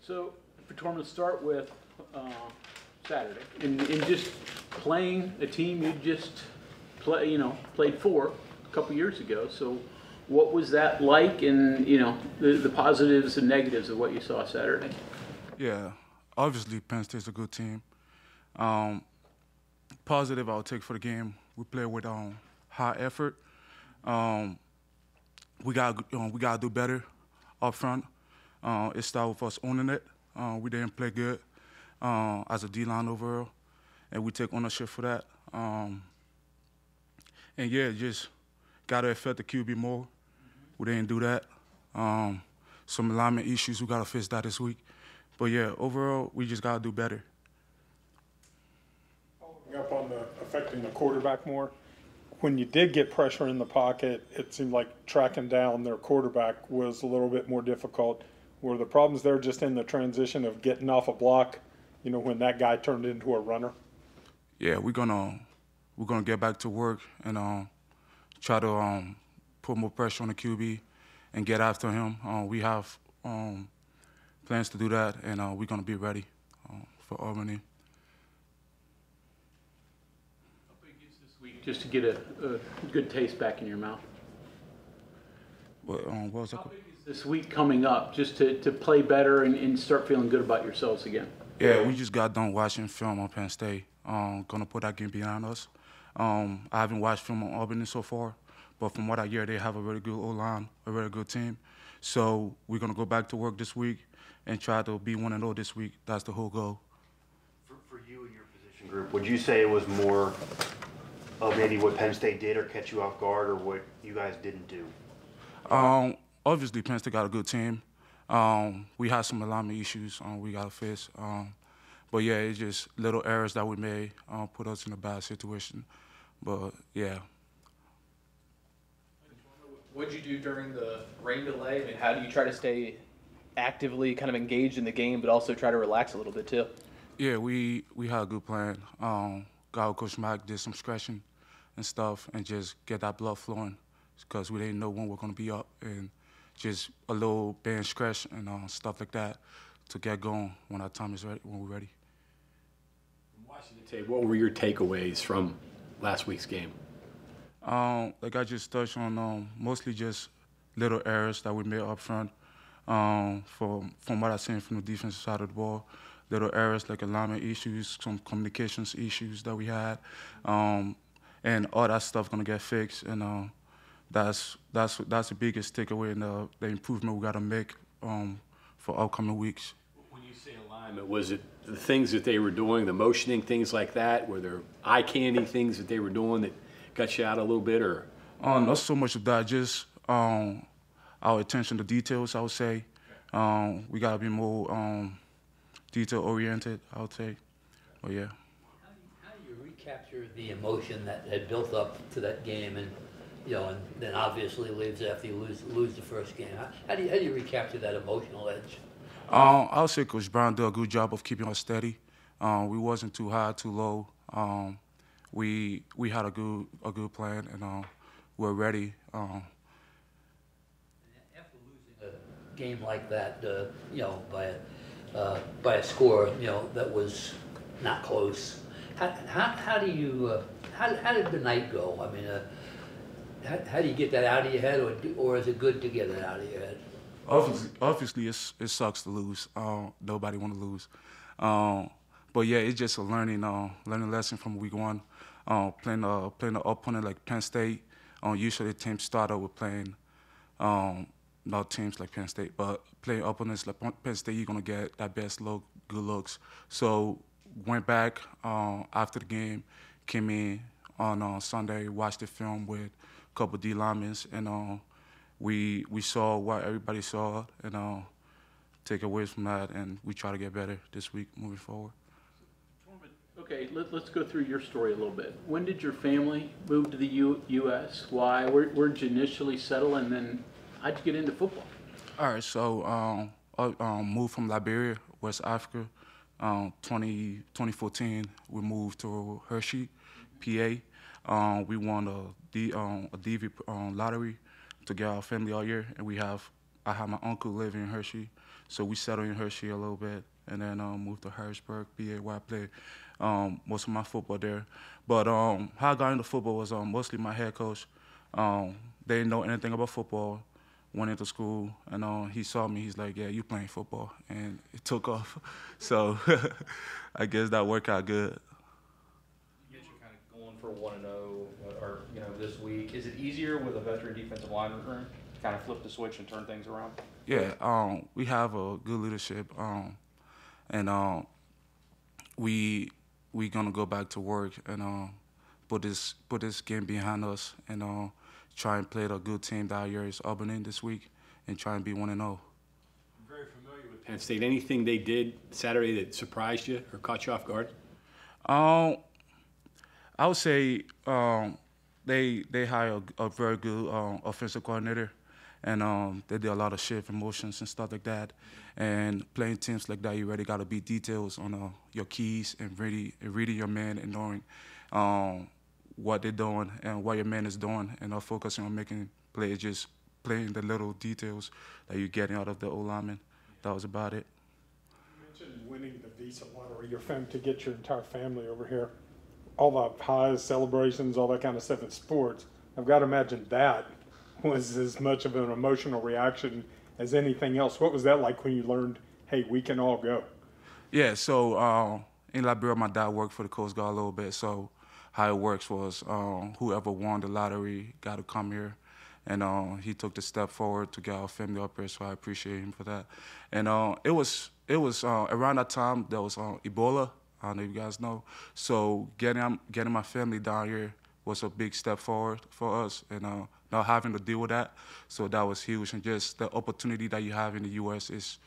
So, Fatorma, to start with Saturday, and just playing a team you just played for a couple years ago. So, what was that like, and the positives and negatives of what you saw Saturday? Yeah, obviously Penn State's a good team. Positive I'll take for the game. We play with high effort. We gotta do better up front. It started with us owning it. We didn't play good as a D-line overall, and we take ownership for that. And yeah, just gotta affect the QB more. We didn't do that. Some alignment issues, we gotta fix that this week. But yeah, overall, we just gotta do better. Following up on affecting the quarterback more, when you did get pressure in the pocket, it seemed like tracking down their quarterback was a little bit more difficult. Were the problems there just in the transition of getting off a block, when that guy turned into a runner? Yeah, we're gonna get back to work and try to put more pressure on the QB and get after him. We have plans to do that, and we're gonna be ready for Albany. How big is this week just to get a good taste back in your mouth? What was that? How big is this week coming up just to play better and start feeling good about yourselves again? Yeah, we just got done watching film on Penn State. Gonna put that game behind us. I haven't watched film on Albany so far, but from what I hear, they have a really good O-line, a really good team. So we're gonna go back to work this week and try to be 1-0 this week. That's the whole goal. For you and your position group, would you say it was more of maybe what Penn State did or catch you off guard, or what you guys didn't do? Obviously, Penn State got a good team. We had some alignment issues we got to fix. But yeah, it's just little errors that we made put us in a bad situation. But yeah. What did you do during the rain delay? I mean, how do you try to stay actively kind of engaged in the game, but also try to relax a little bit too? Yeah, we had a good plan. Coach Mack did some stretching and stuff, and just get that blood flowing, because we didn't know when we're going to be up, and just a little band stretch and stuff like that to get going when our time is ready, when we're ready. From watching the tape, what were your takeaways from last week's game? Like I just touched on, mostly just little errors that we made up front. From what I've seen from the defensive side of the ball, little errors like alignment issues, some communications issues that we had, and all that stuff gonna get fixed. And that's the biggest takeaway and the improvement we gotta make for upcoming weeks. When you say alignment, was it the things that they were doing, the motioning, things like that? Were there eye candy things that they were doing that got you out a little bit, or? Not so much of that, just our attention to details, I would say. We gotta be more detail-oriented, I would say. But yeah. How do you recapture the emotion that had built up to that game, and and then obviously leaves after you lose the first game? How do you recapture that emotional edge? I would say Coach Brown did a good job of keeping us steady. We wasn't too high, too low. We had a good plan, and we're ready. After losing a game like that, by a score, that was not close, how do you how did the night go? I mean, how do you get that out of your head, or is it good to get it out of your head? Obviously, it sucks to lose. Nobody want to lose. But yeah, it's just a learning lesson from week one. Playing the opponent like Penn State. Usually teams start out with playing not teams like Penn State, but playing opponents like Penn State, you're gonna get that best look, good looks. So went back after the game, came in on Sunday, watched the film with a couple D linemen, and we saw what everybody saw, and take away from that, and we try to get better this week moving forward. Okay, let's go through your story a little bit. When did your family move to the U.S.? Why? Where'd you initially settle, and then how'd you get into football? All right, so moved from Liberia, West Africa. 2014, we moved to Hershey, PA. We won a DV lottery to get our family all year, and I have my uncle living in Hershey, So we settled in Hershey a little bit, and then moved to Harrisburg, PA, where I played most of my football there. But how I got into football was mostly my head coach. They didn't know anything about football. Went into school, and he saw me. He's like, "Yeah, you playing football," and it took off. So I guess that worked out good. You guys are kind of going for 1-0, or this week. Is it easier with a veteran defensive lineman room to kind of flip the switch and turn things around? Yeah, we have a good leadership, and we gonna go back to work and put this game behind us and try and play the good team that year is Albany this week and try and be 1-0. I'm very familiar with Penn State. Anything they did Saturday that surprised you or caught you off guard? I would say they hired a very good offensive coordinator, and they did a lot of shift and motions and stuff like that. And playing teams like that, you really got to be details on your keys and reading your man and knowing what they're doing and what your man is doing, and not focusing on making plays, just playing the little details that you're getting out of the O-lineman. That was about it. You mentioned winning the visa lottery, your family, to get your entire family over here. All the highs, celebrations, all that kind of stuff in sports. I've got to imagine that was as much of an emotional reaction as anything else. What was that like when you learned, hey, we can all go? Yeah, so in Liberia, my dad worked for the Coast Guard a little bit, so how it works was whoever won the lottery got to come here, and he took the step forward to get our family up here, so I appreciate him for that. And it was around that time there was Ebola. I don't know if you guys know. So getting my family down here was a big step forward for us, and not having to deal with that. So that was huge, and just the opportunity that you have in the U.S. is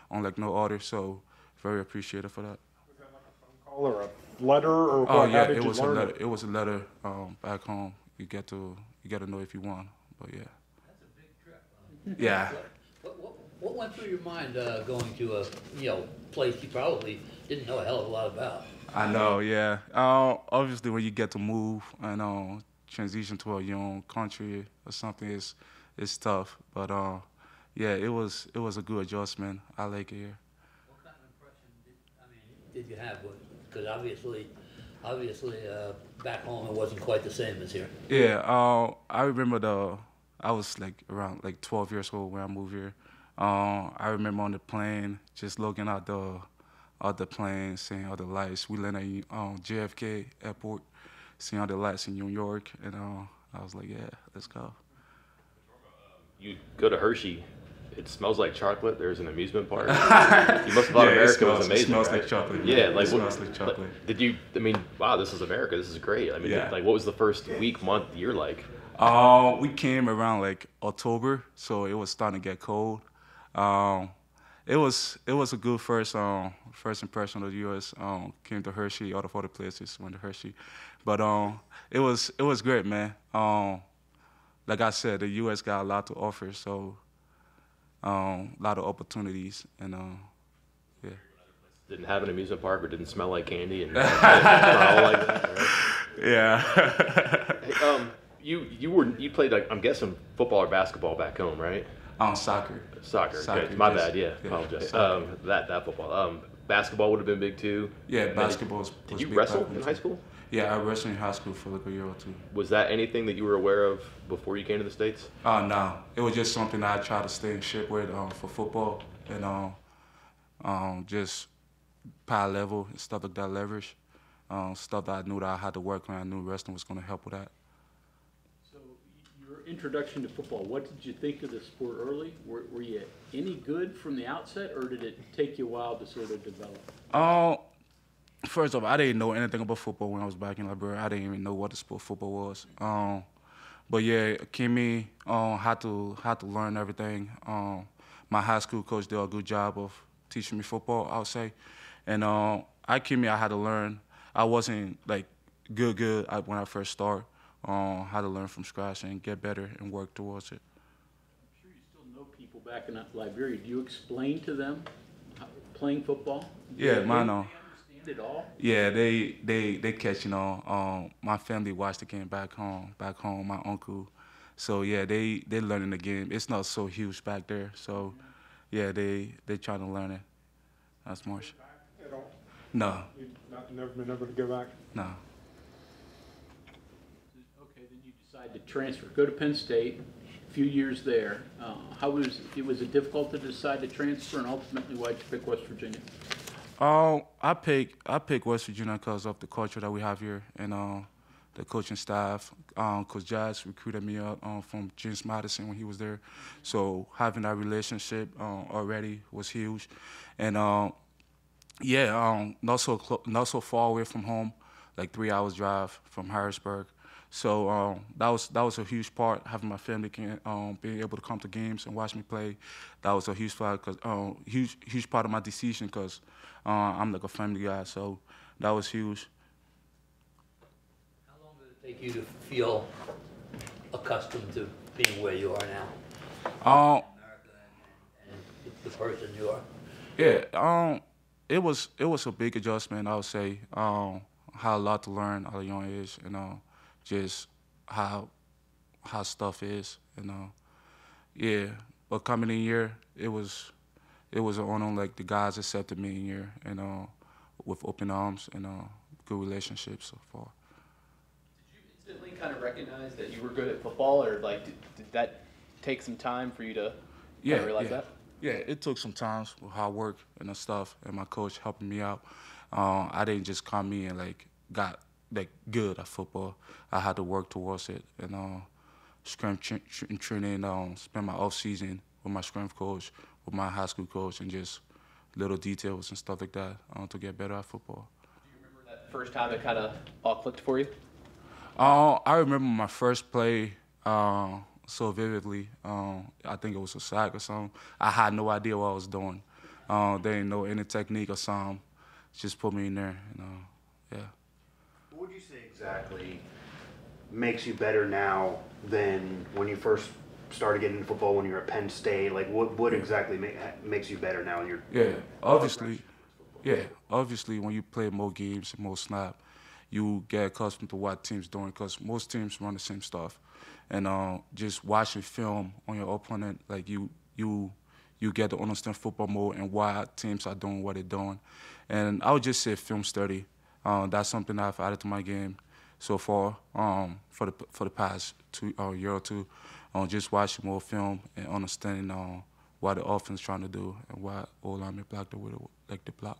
unlike no other. So very appreciative for that. Was that like a phone call or a letter or what? Oh yeah, How did it you was a learn letter. It was a letter back home. You get to know if you won, but yeah. That's a big trip. Huh? Yeah. What went through your mind going to a place you probably didn't know a hell of a lot about? I know, yeah. Obviously, when you get to move and transition to your own country or something, it's tough. But yeah, it was a good adjustment. I like it here. What kind of impression did you have? Because obviously, back home it wasn't quite the same as here. Yeah, I remember I was around 12 years old when I moved here. I remember on the plane, just looking out the plane, seeing all the lights. We landed at JFK Airport, seeing all the lights in New York, and I was like, yeah, let's go. You go to Hershey, it smells like chocolate. There's an amusement park. You must have thought America was amazing. It smells right? like chocolate. Yeah, like it smells like chocolate. Did you? I mean, wow, this is America. This is great. I mean, Yeah. what was the first week, month, year like? We came around October, so it was starting to get cold. It was a good first impression of the U.S. Came to Hershey, all the other places went to Hershey, but it was great, man. Like I said, the U.S. got a lot to offer, so a lot of opportunities, and yeah. Didn't have an amusement park or didn't smell like candy and not all like that, right? Yeah. Hey, you played I'm guessing football or basketball back home, right? Soccer. Soccer. Soccer, Okay. My yes. bad. Yeah. Yeah, Apologize. soccer. That football. Basketball would have been big too. Yeah, And basketball was Did you big wrestle back in high school? Yeah, I wrestled in high school for a year or two. Was that anything that you were aware of before you came to the States? No, it was just something that I tried to stay in shape with for football, and just power level and stuff like that, leverage, stuff that I knew that I had to work on. I knew wrestling was going to help with that. So your introduction to football, what did you think of the sport early? Were you any good from the outset, or did it take you a while to sort of develop? First off, I didn't know anything about football when I was back in Liberia. I didn't even know what the sport football was. But yeah, Kimmy had to learn everything. My high school coach did a good job of teaching me football, I would say. And at Kimmy, I had to learn. I wasn't good when I first started. Had to learn from scratch and get better and work towards it. I'm sure you still know people back in Liberia. Do you explain to them playing football? Yeah, mine know. At all? Yeah, they catch, my family watched the game back home, my uncle. So yeah, they learning the game. It's not so huge back there. So yeah, they trying to learn it. That's much. At all? No, You've never been able to go back? no. Okay, then you decide to transfer, go to Penn State, a few years there. Was it difficult to decide to transfer, and ultimately why'd you pick West Virginia? I pick West Virginia because of the culture that we have here and the coaching staff. Coach Jazz recruited me up from James Madison when he was there, so having that relationship already was huge, and not so far away from home, like 3 hours drive from Harrisburg. So that was a huge part. Having my family being able to come to games and watch me play, that was a huge part. Huge part of my decision because I'm like a family guy. So that was huge. How long did it take you to feel accustomed to being where you are now? America and the person you are. Yeah. It was a big adjustment. I would say. Had a lot to learn at a young age, and just how stuff is, yeah. But coming in here, it was an honor. Like the guys accepted me in here, and with open arms and good relationships so far. Did you instantly kind of recognize that you were good at football, or like did that take some time for you to kind of realize that? Yeah, it took some time with hard work and the stuff, and my coach helping me out. I didn't just come in and got good at football. I had to work towards it, and scrum training. Spend my off season with my scrum coach, with my high school coach, and just little details and stuff like that to get better at football. Do you remember that first time it kind of all clicked for you? I remember my first play so vividly. I think it was a sack or something. I had no idea what I was doing. They didn't know any technique or something. Just put me in there, yeah. What would you say exactly makes you better now than when you first started getting into football when you were at Penn State? Like, what exactly makes you better now? Obviously, when you play more games and more snap, you get accustomed to what teams doing because most teams run the same stuff, and just watching film on your opponent, like you get to understand football more and why teams are doing what they're doing, and I would just say film study. That's something I've added to my game so far for the past year or two. Just watching more film and understanding what the offense trying to do and why O-linemen block the way they block.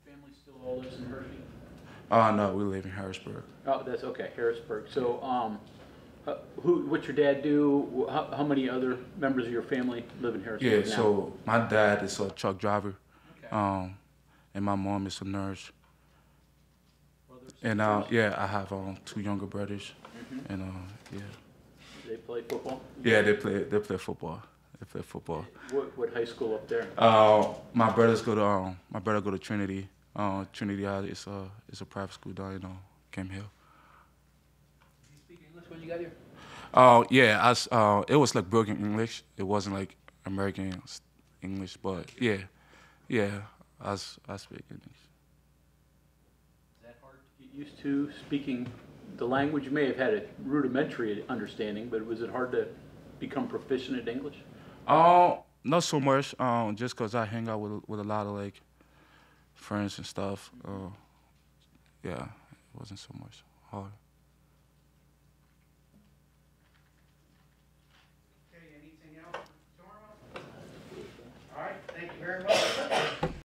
Your family still all lives in Hershey? No, we live in Harrisburg. Oh, that's okay, Harrisburg. So, what's your dad do? How many other members of your family live in Harrisburg now? So my dad is a truck driver, Okay. and my mom is a nurse. Brothers, And sisters? I have 2 younger brothers, and yeah. They play football? Yeah, they play football. They play football. What high school up there? My brother go to Trinity. Trinity is a private school down in Camp Hill. Did you speak English when you got here? Yeah, it was like broken English. It wasn't like American English, but yeah, I speak English. Is that hard to get used to speaking the language? You may have had a rudimentary understanding, but was it hard to become proficient at English? Not so much. Just because I hang out with a lot of friends and stuff. Yeah, it wasn't so much hard. Okay, anything else, Fatorma? All right, thank you very much.